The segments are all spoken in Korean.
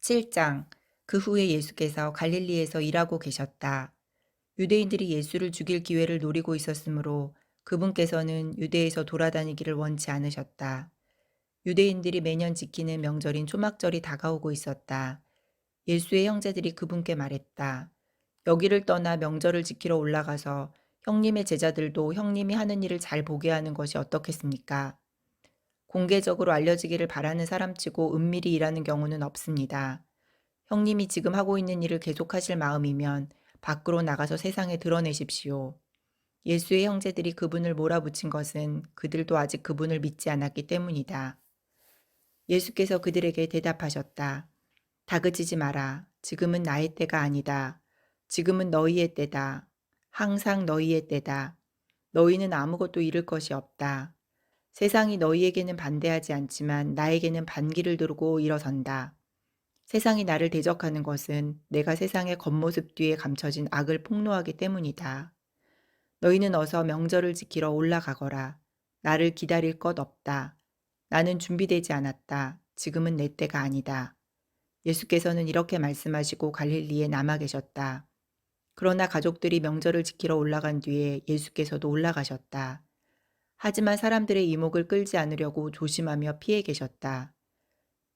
7장. 그 후에 예수께서 갈릴리에서 일하고 계셨다. 유대인들이 예수를 죽일 기회를 노리고 있었으므로 그분께서는 유대에서 돌아다니기를 원치 않으셨다. 유대인들이 매년 지키는 명절인 초막절이 다가오고 있었다. 예수의 형제들이 그분께 말했다. 여기를 떠나 명절을 지키러 올라가서 형님의 제자들도 형님이 하는 일을 잘 보게 하는 것이 어떻겠습니까? 공개적으로 알려지기를 바라는 사람치고 은밀히 일하는 경우는 없습니다. 형님이 지금 하고 있는 일을 계속하실 마음이면 밖으로 나가서 세상에 드러내십시오. 예수의 형제들이 그분을 몰아붙인 것은 그들도 아직 그분을 믿지 않았기 때문이다. 예수께서 그들에게 대답하셨다. 다그치지 마라. 지금은 나의 때가 아니다. 지금은 너희의 때다. 항상 너희의 때다. 너희는 아무것도 잃을 것이 없다. 세상이 너희에게는 반대하지 않지만 나에게는 반기를 들고 일어선다. 세상이 나를 대적하는 것은 내가 세상의 겉모습 뒤에 감춰진 악을 폭로하기 때문이다. 너희는 어서 명절을 지키러 올라가거라. 나를 기다릴 것 없다. 나는 준비되지 않았다. 지금은 내 때가 아니다. 예수께서는 이렇게 말씀하시고 갈릴리에 남아 계셨다. 그러나 가족들이 명절을 지키러 올라간 뒤에 예수께서도 올라가셨다. 하지만 사람들의 이목을 끌지 않으려고 조심하며 피해 계셨다.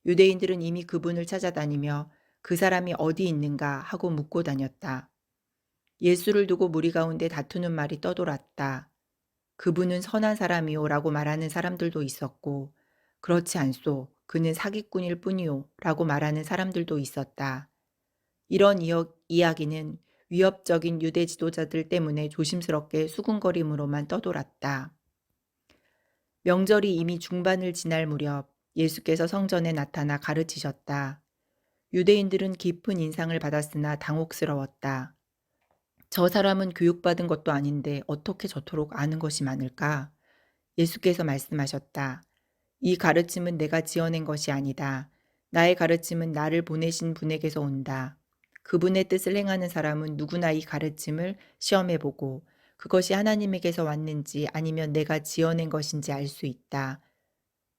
유대인들은 이미 그분을 찾아다니며 그 사람이 어디 있는가 하고 묻고 다녔다. 예수를 두고 무리 가운데 다투는 말이 떠돌았다. 그분은 선한 사람이요 라고 말하는 사람들도 있었고, 그렇지 않소. 그는 사기꾼일 뿐이요 라고 말하는 사람들도 있었다. 이런 이야기는 위협적인 유대 지도자들 때문에 조심스럽게 수군거림으로만 떠돌았다. 명절이 이미 중반을 지날 무렵 예수께서 성전에 나타나 가르치셨다. 유대인들은 깊은 인상을 받았으나 당혹스러웠다. 저 사람은 교육받은 것도 아닌데 어떻게 저토록 아는 것이 많을까? 예수께서 말씀하셨다. 이 가르침은 내가 지어낸 것이 아니다. 나의 가르침은 나를 보내신 분에게서 온다. 그분의 뜻을 행하는 사람은 누구나 이 가르침을 시험해보고 그것이 하나님에게서 왔는지 아니면 내가 지어낸 것인지 알 수 있다.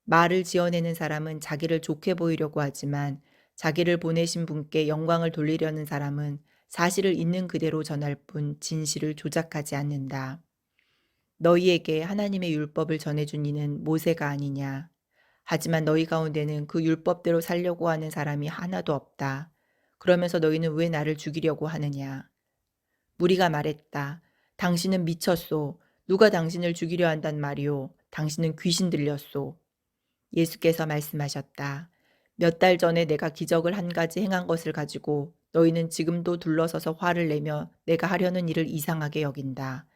말을 지어내는 사람은 자기를 좋게 보이려고 하지만 자기를 보내신 분께 영광을 돌리려는 사람은 사실을 있는 그대로 전할 뿐 진실을 조작하지 않는다. 너희에게 하나님의 율법을 전해준 이는 모세가 아니냐. 하지만 너희 가운데는 그 율법대로 살려고 하는 사람이 하나도 없다. 그러면서 너희는 왜 나를 죽이려고 하느냐. 무리가 말했다. 당신은 미쳤소. 누가 당신을 죽이려 한단 말이오. 당신은 귀신 들렸소. 예수께서 말씀하셨다. 몇 달 전에 내가 기적을 한 가지 행한 것을 가지고 너희는 지금도 둘러서서 화를 내며 내가 하려는 일을 이상하게 여긴다.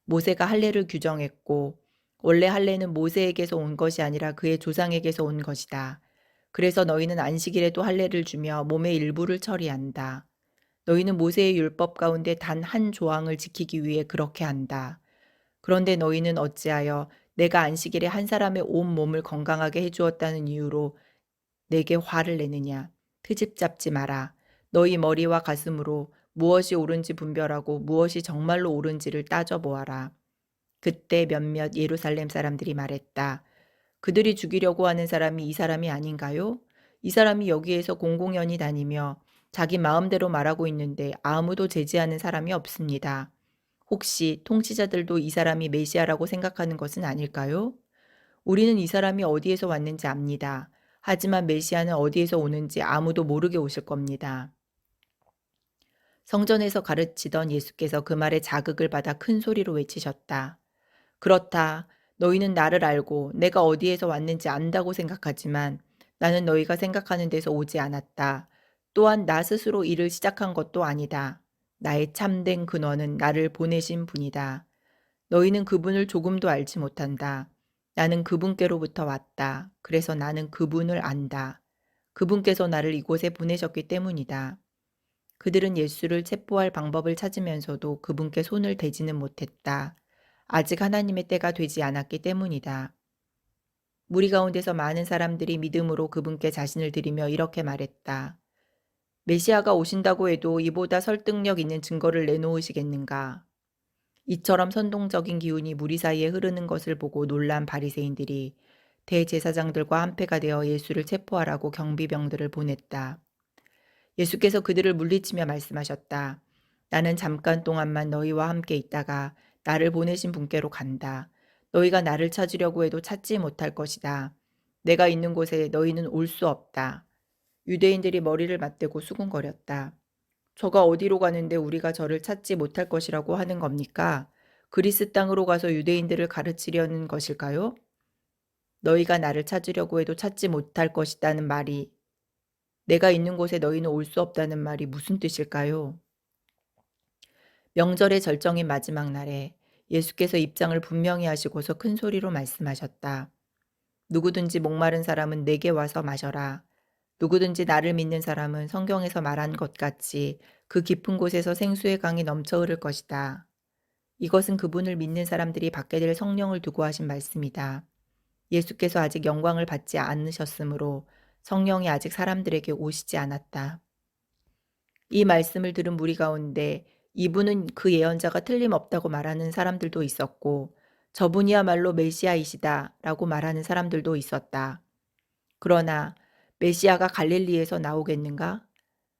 모세가 할례를 규정했고 원래 할례는 모세에게서 온 것이 아니라 그의 조상에게서 온 것이다. 그래서 너희는 안식일에도 할례를 주며 몸의 일부를 처리한다. 너희는 모세의 율법 가운데 단 한 조항을 지키기 위해 그렇게 한다. 그런데 너희는 어찌하여 내가 안식일에 한 사람의 온 몸을 건강하게 해주었다는 이유로 내게 화를 내느냐. 트집 잡지 마라. 너희 머리와 가슴으로 무엇이 옳은지 분별하고 무엇이 정말로 옳은지를 따져보아라. 그때 몇몇 예루살렘 사람들이 말했다. 그들이 죽이려고 하는 사람이 이 사람이 아닌가요? 이 사람이 여기에서 공공연히 다니며 자기 마음대로 말하고 있는데 아무도 제지하는 사람이 없습니다. 혹시 통치자들도 이 사람이 메시아라고 생각하는 것은 아닐까요? 우리는 이 사람이 어디에서 왔는지 압니다. 하지만 메시아는 어디에서 오는지 아무도 모르게 오실 겁니다. 성전에서 가르치던 예수께서 그 말에 자극을 받아 큰 소리로 외치셨다. 그렇다. 너희는 나를 알고 내가 어디에서 왔는지 안다고 생각하지만 나는 너희가 생각하는 데서 오지 않았다. 또한 나 스스로 일을 시작한 것도 아니다. 나의 참된 근원은 나를 보내신 분이다. 너희는 그분을 조금도 알지 못한다. 나는 그분께로부터 왔다. 그래서 나는 그분을 안다. 그분께서 나를 이곳에 보내셨기 때문이다. 그들은 예수를 체포할 방법을 찾으면서도 그분께 손을 대지는 못했다. 아직 하나님의 때가 되지 않았기 때문이다. 무리 가운데서 많은 사람들이 믿음으로 그분께 자신을 드리며 이렇게 말했다. 메시아가 오신다고 해도 이보다 설득력 있는 증거를 내놓으시겠는가? 이처럼 선동적인 기운이 무리 사이에 흐르는 것을 보고 놀란 바리새인들이 대제사장들과 한패가 되어 예수를 체포하라고 경비병들을 보냈다. 예수께서 그들을 물리치며 말씀하셨다. 나는 잠깐 동안만 너희와 함께 있다가 나를 보내신 분께로 간다. 너희가 나를 찾으려고 해도 찾지 못할 것이다. 내가 있는 곳에 너희는 올 수 없다. 유대인들이 머리를 맞대고 수군거렸다. 저가 어디로 가는데 우리가 저를 찾지 못할 것이라고 하는 겁니까? 그리스 땅으로 가서 유대인들을 가르치려는 것일까요? 너희가 나를 찾으려고 해도 찾지 못할 것이라는 말이 내가 있는 곳에 너희는 올 수 없다는 말이 무슨 뜻일까요? 명절의 절정인 마지막 날에 예수께서 입장을 분명히 하시고서 큰 소리로 말씀하셨다. 누구든지 목마른 사람은 내게 와서 마셔라. 누구든지 나를 믿는 사람은 성경에서 말한 것 같이 그 깊은 곳에서 생수의 강이 넘쳐 흐를 것이다. 이것은 그분을 믿는 사람들이 받게 될 성령을 두고 하신 말씀이다. 예수께서 아직 영광을 받지 않으셨으므로 성령이 아직 사람들에게 오시지 않았다. 이 말씀을 들은 무리 가운데 이분은 그 예언자가 틀림없다고 말하는 사람들도 있었고 저분이야말로 메시아이시다 라고 말하는 사람들도 있었다. 그러나 메시아가 갈릴리에서 나오겠는가?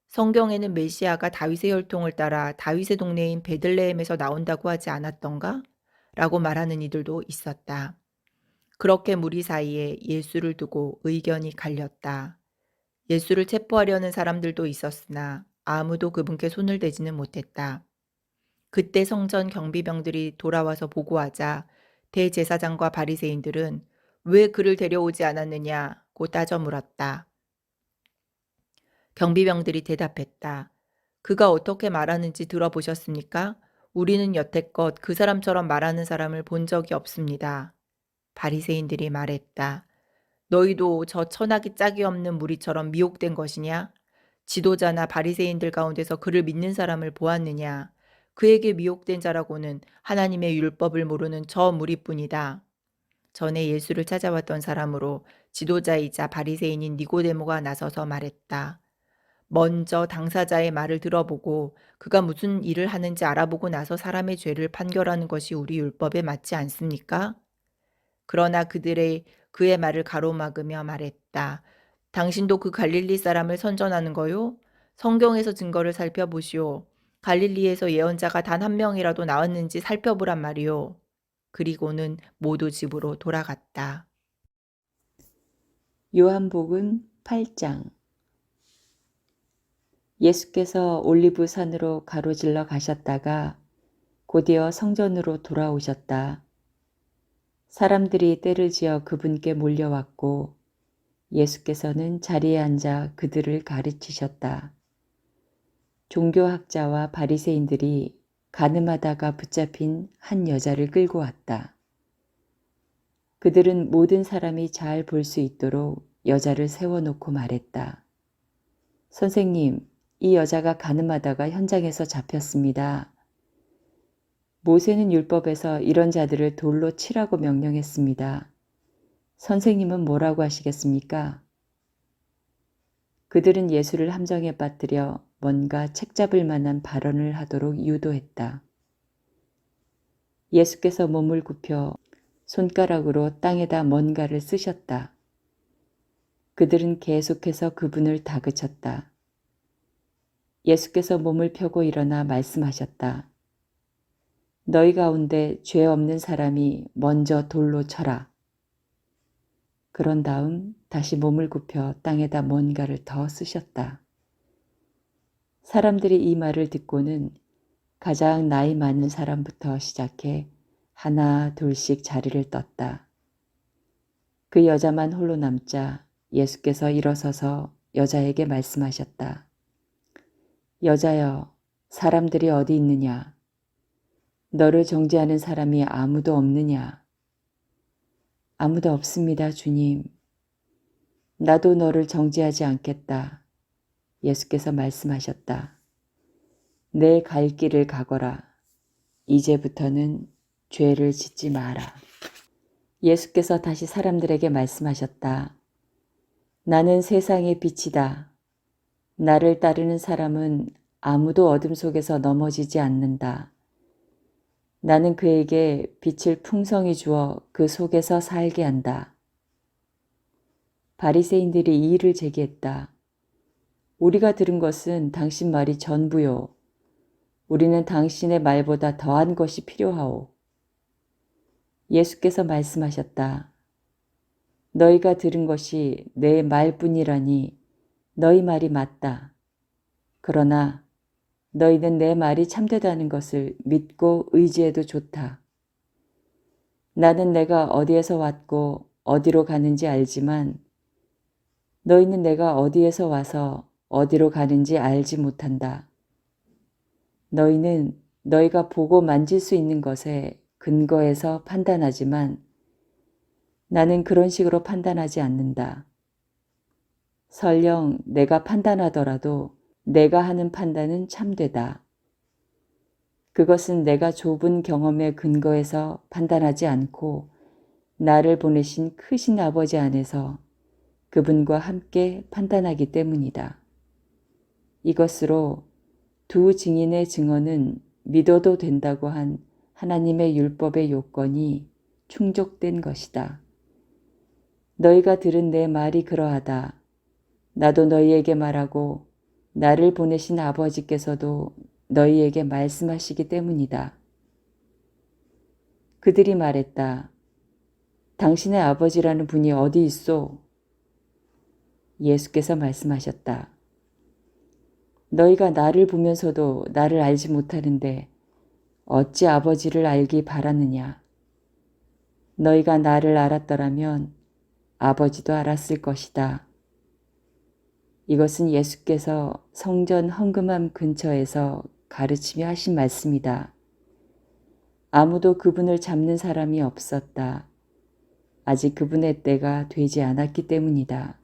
성경에는 메시아가 다윗의 혈통을 따라 다윗의 동네인 베들레헴에서 나온다고 하지 않았던가? 라고 말하는 이들도 있었다. 그렇게 무리 사이에 예수를 두고 의견이 갈렸다. 예수를 체포하려는 사람들도 있었으나 아무도 그분께 손을 대지는 못했다. 그때 성전 경비병들이 돌아와서 보고하자 대제사장과 바리새인들은 왜 그를 데려오지 않았느냐고 따져 물었다. 경비병들이 대답했다. 그가 어떻게 말하는지 들어보셨습니까? 우리는 여태껏 그 사람처럼 말하는 사람을 본 적이 없습니다. 바리새인들이 말했다. 너희도 저 천하기 짝이 없는 무리처럼 미혹된 것이냐? 지도자나 바리새인들 가운데서 그를 믿는 사람을 보았느냐? 그에게 미혹된 자라고는 하나님의 율법을 모르는 저 무리뿐이다. 전에 예수를 찾아왔던 사람으로 지도자이자 바리새인인 니고데모가 나서서 말했다. 먼저 당사자의 말을 들어보고 그가 무슨 일을 하는지 알아보고 나서 사람의 죄를 판결하는 것이 우리 율법에 맞지 않습니까? 그러나 그의 말을 가로막으며 말했다. 당신도 그 갈릴리 사람을 선전하는 거요? 성경에서 증거를 살펴보시오. 갈릴리에서 예언자가 단 한 명이라도 나왔는지 살펴보란 말이오. 그리고는 모두 집으로 돌아갔다. 요한복음 8장. 예수께서 올리브산으로 가로질러 가셨다가 곧이어 성전으로 돌아오셨다. 사람들이 떼를 지어 그분께 몰려왔고 예수께서는 자리에 앉아 그들을 가르치셨다. 종교학자와 바리새인들이 가늠하다가 붙잡힌 한 여자를 끌고 왔다. 그들은 모든 사람이 잘 볼 수 있도록 여자를 세워놓고 말했다. 선생님, 이 여자가 가늠하다가 현장에서 잡혔습니다. 모세는 율법에서 이런 자들을 돌로 치라고 명령했습니다. 선생님은 뭐라고 하시겠습니까? 그들은 예수를 함정에 빠뜨려 뭔가 책잡을 만한 발언을 하도록 유도했다. 예수께서 몸을 굽혀 손가락으로 땅에다 뭔가를 쓰셨다. 그들은 계속해서 그분을 다그쳤다. 예수께서 몸을 펴고 일어나 말씀하셨다. 너희 가운데 죄 없는 사람이 먼저 돌로 쳐라. 그런 다음 다시 몸을 굽혀 땅에다 뭔가를 더 쓰셨다. 사람들이 이 말을 듣고는 가장 나이 많은 사람부터 시작해 하나 둘씩 자리를 떴다. 그 여자만 홀로 남자 예수께서 일어서서 여자에게 말씀하셨다. 여자여, 사람들이 어디 있느냐? 너를 정죄하는 사람이 아무도 없느냐? 아무도 없습니다, 주님. 나도 너를 정죄하지 않겠다. 예수께서 말씀하셨다. 내 갈 길을 가거라. 이제부터는 죄를 짓지 마라. 예수께서 다시 사람들에게 말씀하셨다. 나는 세상의 빛이다. 나를 따르는 사람은 아무도 어둠 속에서 넘어지지 않는다. 나는 그에게 빛을 풍성히 주어 그 속에서 살게 한다. 바리새인들이 이 일을 제기했다. 우리가 들은 것은 당신 말이 전부요. 우리는 당신의 말보다 더한 것이 필요하오. 예수께서 말씀하셨다. 너희가 들은 것이 내 말뿐이라니 너희 말이 맞다. 그러나 너희는 내 말이 참되다는 것을 믿고 의지해도 좋다. 나는 내가 어디에서 왔고 어디로 가는지 알지만 너희는 내가 어디에서 와서 어디로 가는지 알지 못한다. 너희는 너희가 보고 만질 수 있는 것에 근거해서 판단하지만 나는 그런 식으로 판단하지 않는다. 설령 내가 판단하더라도 내가 하는 판단은 참되다. 그것은 내가 좁은 경험에 근거해서 판단하지 않고 나를 보내신 크신 아버지 안에서 그분과 함께 판단하기 때문이다. 이것으로 두 증인의 증언은 믿어도 된다고 한 하나님의 율법의 요건이 충족된 것이다. 너희가 들은 내 말이 그러하다. 나도 너희에게 말하고 나를 보내신 아버지께서도 너희에게 말씀하시기 때문이다. 그들이 말했다. 당신의 아버지라는 분이 어디 있소? 예수께서 말씀하셨다. 너희가 나를 보면서도 나를 알지 못하는데 어찌 아버지를 알기 바라느냐? 너희가 나를 알았더라면 아버지도 알았을 것이다. 이것은 예수께서 성전 헌금함 근처에서 가르치며 하신 말씀이다. 아무도 그분을 잡는 사람이 없었다. 아직 그분의 때가 되지 않았기 때문이다.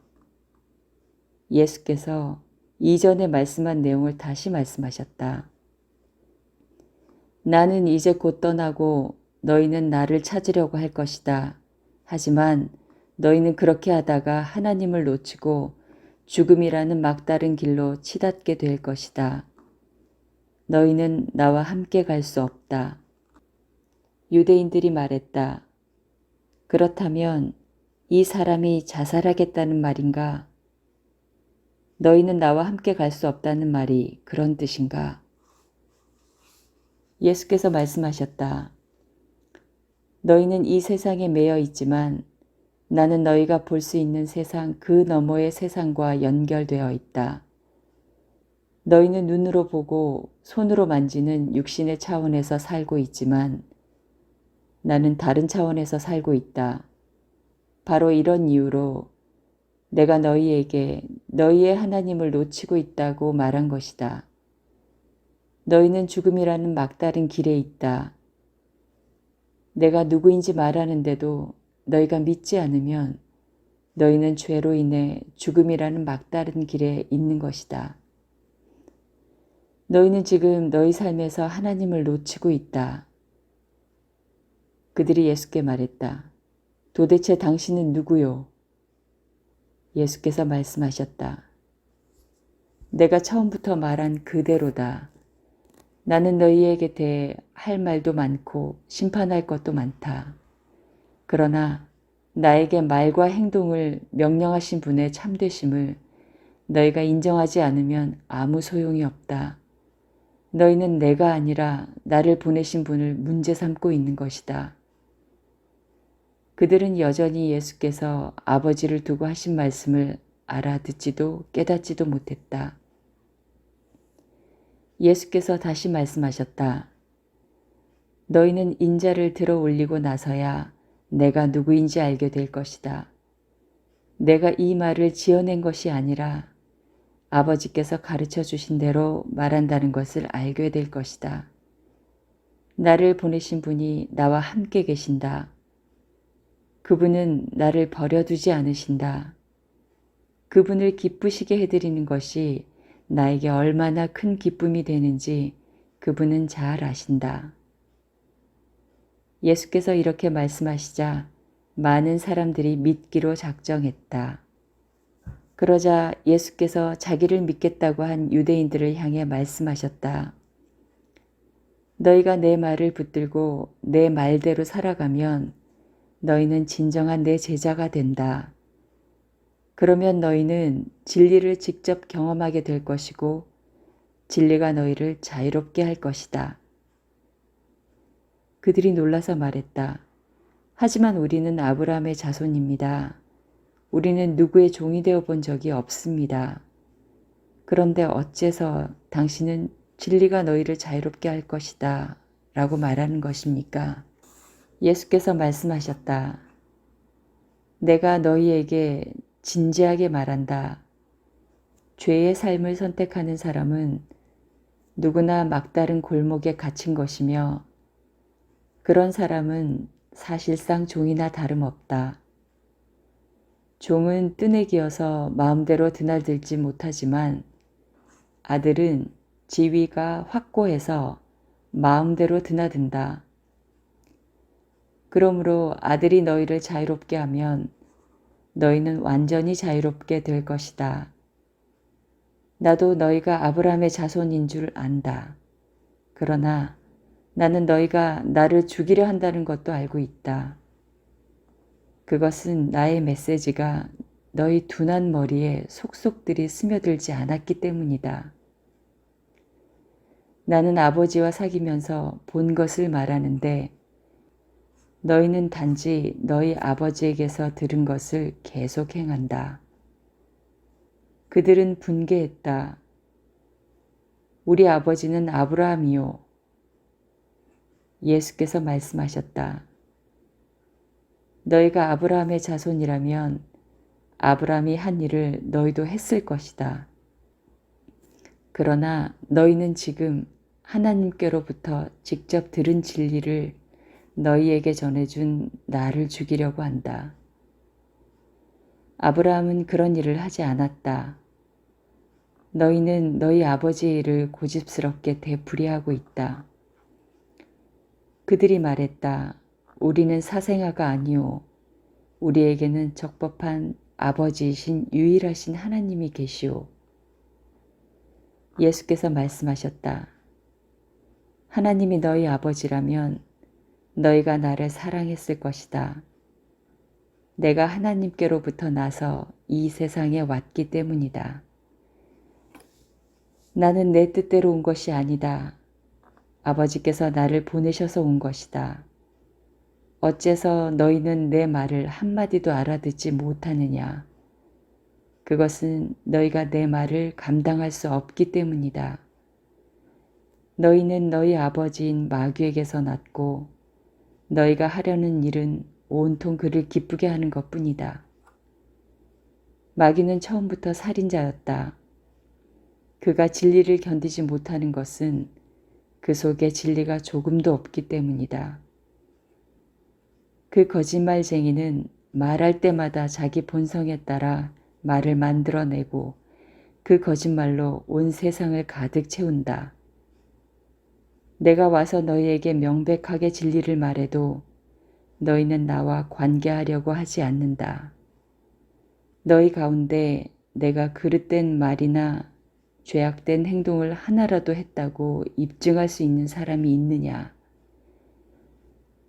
예수께서 이전에 말씀한 내용을 다시 말씀하셨다. 나는 이제 곧 떠나고 너희는 나를 찾으려고 할 것이다. 하지만 너희는 그렇게 하다가 하나님을 놓치고 죽음이라는 막다른 길로 치닫게 될 것이다. 너희는 나와 함께 갈 수 없다. 유대인들이 말했다. 그렇다면 이 사람이 자살하겠다는 말인가? 너희는 나와 함께 갈 수 없다는 말이 그런 뜻인가? 예수께서 말씀하셨다. 너희는 이 세상에 매여 있지만 나는 너희가 볼 수 있는 세상 그 너머의 세상과 연결되어 있다. 너희는 눈으로 보고 손으로 만지는 육신의 차원에서 살고 있지만 나는 다른 차원에서 살고 있다. 바로 이런 이유로 내가 너희에게 너희의 하나님을 놓치고 있다고 말한 것이다. 너희는 죽음이라는 막다른 길에 있다. 내가 누구인지 말하는데도 너희가 믿지 않으면 너희는 죄로 인해 죽음이라는 막다른 길에 있는 것이다. 너희는 지금 너희 삶에서 하나님을 놓치고 있다. 그들이 예수께 말했다. 도대체 당신은 누구요? 예수께서 말씀하셨다. 내가 처음부터 말한 그대로다. 나는 너희에게 대해 할 말도 많고 심판할 것도 많다. 그러나 나에게 말과 행동을 명령하신 분의 참되심을 너희가 인정하지 않으면 아무 소용이 없다. 너희는 내가 아니라 나를 보내신 분을 문제 삼고 있는 것이다. 그들은 여전히 예수께서 아버지를 두고 하신 말씀을 알아듣지도 깨닫지도 못했다. 예수께서 다시 말씀하셨다. 너희는 인자를 들어 올리고 나서야 내가 누구인지 알게 될 것이다. 내가 이 말을 지어낸 것이 아니라 아버지께서 가르쳐 주신 대로 말한다는 것을 알게 될 것이다. 나를 보내신 분이 나와 함께 계신다. 그분은 나를 버려두지 않으신다. 그분을 기쁘시게 해드리는 것이 나에게 얼마나 큰 기쁨이 되는지 그분은 잘 아신다. 예수께서 이렇게 말씀하시자 많은 사람들이 믿기로 작정했다. 그러자 예수께서 자기를 믿겠다고 한 유대인들을 향해 말씀하셨다. 너희가 내 말을 붙들고 내 말대로 살아가면 너희는 진정한 내 제자가 된다. 그러면 너희는 진리를 직접 경험하게 될 것이고 진리가 너희를 자유롭게 할 것이다. 그들이 놀라서 말했다. 하지만 우리는 아브라함의 자손입니다. 우리는 누구의 종이 되어 본 적이 없습니다. 그런데 어째서 당신은 진리가 너희를 자유롭게 할 것이다 라고 말하는 것입니까? 예수께서 말씀하셨다. 내가 너희에게 진지하게 말한다. 죄의 삶을 선택하는 사람은 누구나 막다른 골목에 갇힌 것이며 그런 사람은 사실상 종이나 다름없다. 종은 끈에 기어서 마음대로 드나들지 못하지만 아들은 지위가 확고해서 마음대로 드나든다. 그러므로 아들이 너희를 자유롭게 하면 너희는 완전히 자유롭게 될 것이다. 나도 너희가 아브라함의 자손인 줄 안다. 그러나 나는 너희가 나를 죽이려 한다는 것도 알고 있다. 그것은 나의 메시지가 너희 둔한 머리에 속속들이 스며들지 않았기 때문이다. 나는 아버지와 사귀면서 본 것을 말하는데 너희는 단지 너희 아버지에게서 들은 것을 계속 행한다. 그들은 분개했다. 우리 아버지는 아브라함이요. 예수께서 말씀하셨다. 너희가 아브라함의 자손이라면 아브라함이 한 일을 너희도 했을 것이다. 그러나 너희는 지금 하나님께로부터 직접 들은 진리를 너희에게 전해준 나를 죽이려고 한다. 아브라함은 그런 일을 하지 않았다. 너희는 너희 아버지의 일을 고집스럽게 되풀이하고 있다. 그들이 말했다. 우리는 사생아가 아니오. 우리에게는 적법한 아버지이신 유일하신 하나님이 계시오. 예수께서 말씀하셨다. 하나님이 너희 아버지라면 너희가 나를 사랑했을 것이다. 내가 하나님께로부터 나서 이 세상에 왔기 때문이다. 나는 내 뜻대로 온 것이 아니다. 아버지께서 나를 보내셔서 온 것이다. 어째서 너희는 내 말을 한마디도 알아듣지 못하느냐? 그것은 너희가 내 말을 감당할 수 없기 때문이다. 너희는 너희 아버지인 마귀에게서 났고 너희가 하려는 일은 온통 그를 기쁘게 하는 것뿐이다. 마귀는 처음부터 살인자였다. 그가 진리를 견디지 못하는 것은 그 속에 진리가 조금도 없기 때문이다. 그 거짓말쟁이는 말할 때마다 자기 본성에 따라 말을 만들어내고 그 거짓말로 온 세상을 가득 채운다. 내가 와서 너희에게 명백하게 진리를 말해도 너희는 나와 관계하려고 하지 않는다. 너희 가운데 내가 그릇된 말이나 죄악된 행동을 하나라도 했다고 입증할 수 있는 사람이 있느냐?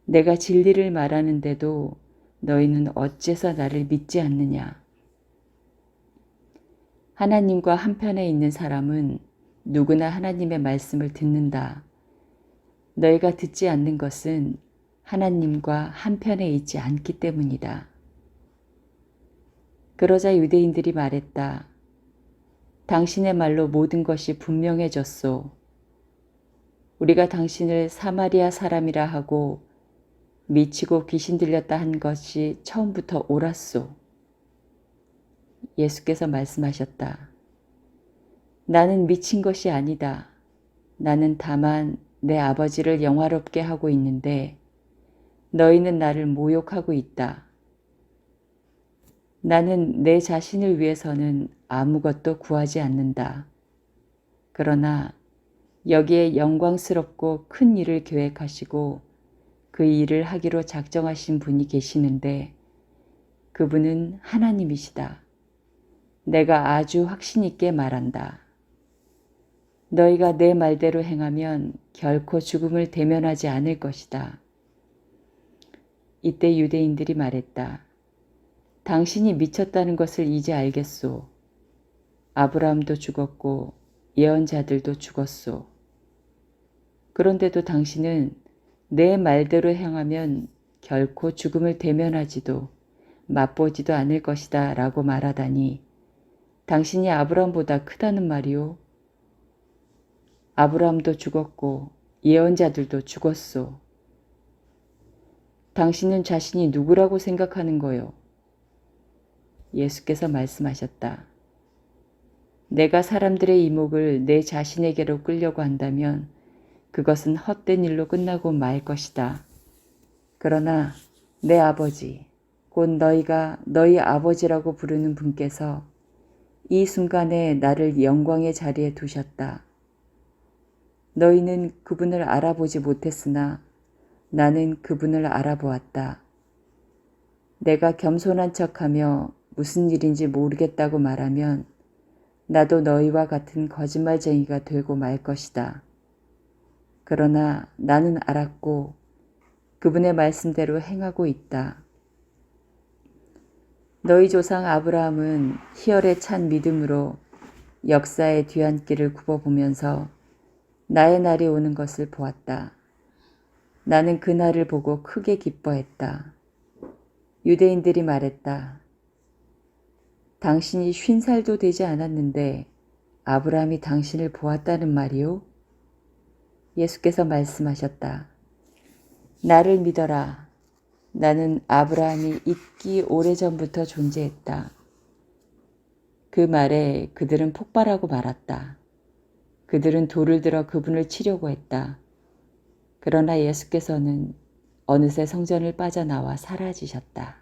내가 진리를 말하는데도 너희는 어째서 나를 믿지 않느냐? 하나님과 한편에 있는 사람은 누구나 하나님의 말씀을 듣는다. 너희가 듣지 않는 것은 하나님과 한편에 있지 않기 때문이다. 그러자 유대인들이 말했다. 당신의 말로 모든 것이 분명해졌소. 우리가 당신을 사마리아 사람이라 하고 미치고 귀신 들렸다 한 것이 처음부터 옳았소. 예수께서 말씀하셨다. 나는 미친 것이 아니다. 나는 다만 내 아버지를 영화롭게 하고 있는데 너희는 나를 모욕하고 있다. 나는 내 자신을 위해서는 아무것도 구하지 않는다. 그러나 여기에 영광스럽고 큰 일을 계획하시고 그 일을 하기로 작정하신 분이 계시는데 그분은 하나님이시다. 내가 아주 확신 있게 말한다. 너희가 내 말대로 행하면 결코 죽음을 대면하지 않을 것이다. 이때 유대인들이 말했다. 당신이 미쳤다는 것을 이제 알겠소. 아브라함도 죽었고 예언자들도 죽었소. 그런데도 당신은 내 말대로 행하면 결코 죽음을 대면하지도 맛보지도 않을 것이다 라고 말하다니 당신이 아브라함보다 크다는 말이오. 아브라함도 죽었고 예언자들도 죽었소. 당신은 자신이 누구라고 생각하는 거요? 예수께서 말씀하셨다. 내가 사람들의 이목을 내 자신에게로 끌려고 한다면 그것은 헛된 일로 끝나고 말 것이다. 그러나 내 아버지, 곧 너희가 너희 아버지라고 부르는 분께서 이 순간에 나를 영광의 자리에 두셨다. 너희는 그분을 알아보지 못했으나 나는 그분을 알아보았다. 내가 겸손한 척하며 무슨 일인지 모르겠다고 말하면 나도 너희와 같은 거짓말쟁이가 되고 말 것이다. 그러나 나는 알았고 그분의 말씀대로 행하고 있다. 너희 조상 아브라함은 희열에 찬 믿음으로 역사의 뒤안길을 굽어보면서 나의 날이 오는 것을 보았다. 나는 그 날을 보고 크게 기뻐했다. 유대인들이 말했다. 당신이 50살도 되지 않았는데 아브라함이 당신을 보았다는 말이오? 예수께서 말씀하셨다. 나를 믿어라. 나는 아브라함이 있기 오래전부터 존재했다. 그 말에 그들은 폭발하고 말았다. 그들은 돌을 들어 그분을 치려고 했다. 그러나 예수께서는 어느새 성전을 빠져나와 사라지셨다.